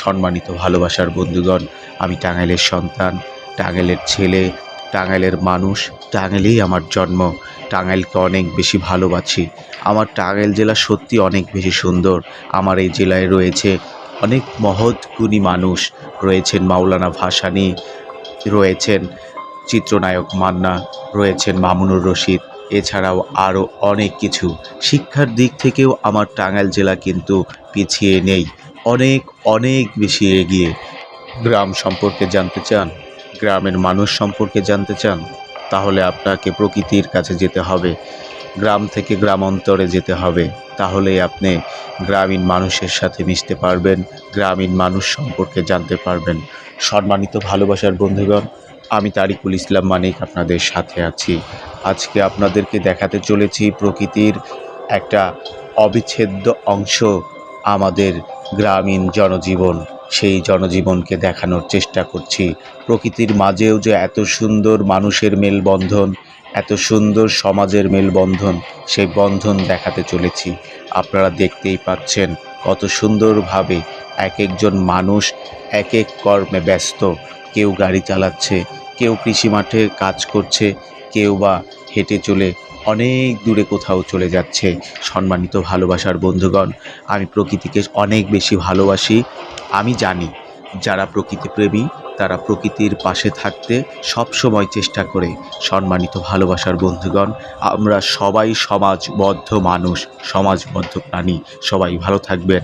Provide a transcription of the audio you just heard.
সম্মানিত ভালোবাসার বন্ধুগণ, আমি টাঙ্গাইলের সন্তান, টাঙ্গাইলের ছেলে, টাঙ্গাইলের মানুষ। টাঙ্গাইলেই আমার জন্ম। টাঙ্গাইলকে অনেক বেশি ভালোবাসি। আমার টাঙ্গাইল জেলা সত্যি অনেক বেশি সুন্দর। আমার এই জেলায় রয়েছে অনেক মহৎ গুণী মানুষ। রয়েছেন মাওলানা ভাসানী, রয়েছেন চিত্রনায়ক মান্না, রয়েছেন মামুনুর রশিদ, এছাড়াও আরও অনেক কিছু। শিক্ষার দিক থেকেও আমার টাঙ্গাইল জেলা কিন্তু পিছিয়ে নেই, অনেক অনেক বেশি এগিয়ে। গ্রাম সম্পর্কে জানতে চান, গ্রামের মানুষ সম্পর্কে জানতে চান, তাহলে আপনাকে প্রকৃতির কাছে যেতে হবে। গ্রাম থেকে গ্রামান্তরে যেতে হবে, তাহলেই আপনি গ্রামীণ মানুষের সাথে মিশতে পারবেন, গ্রামীণ মানুষ সম্পর্কে জানতে পারবেন। সম্মানিত ভালোবাসার বন্ধুগণ, আমি তারিকুল ইসলাম মানিক আপনাদের সাথে আছি। আজকে আপনাদেরকে দেখাতে চলেছি প্রকৃতির একটা অবিচ্ছেদ্য অংশ, আমাদের গ্রামীণ জনজীবন। সেই জনজীবনকে দেখানোর চেষ্টা করছি। প্রকৃতির মাঝেও যে এত সুন্দর মানুষের মেলবন্ধন, এত সুন্দর সমাজের মেলবন্ধন, সেই বন্ধন দেখাতে চলেছি। আপনারা দেখতেই পাচ্ছেন কত সুন্দরভাবে এক একজন মানুষ এক এক কর্মে ব্যস্ত। কেউ গাড়ি চালাচ্ছে, কেউ কৃষি মাঠে কাজ করছে, কেউ বা হেঁটে চলে অনেক দূরে কোথাও চলে যাচ্ছে। সম্মানিত ভালোবাসার বন্ধুগণ, আমি প্রকৃতিকে অনেক বেশি ভালোবাসি। আমি জানি যারা প্রকৃতিপ্রেমী তারা প্রকৃতির পাশে থাকতে সব সময় চেষ্টা করে। সম্মানিত ভালোবাসার বন্ধুগণ, আমরা সবাই সমাজবদ্ধ মানুষ, সমাজবদ্ধ প্রাণী। সবাই ভালো থাকবেন।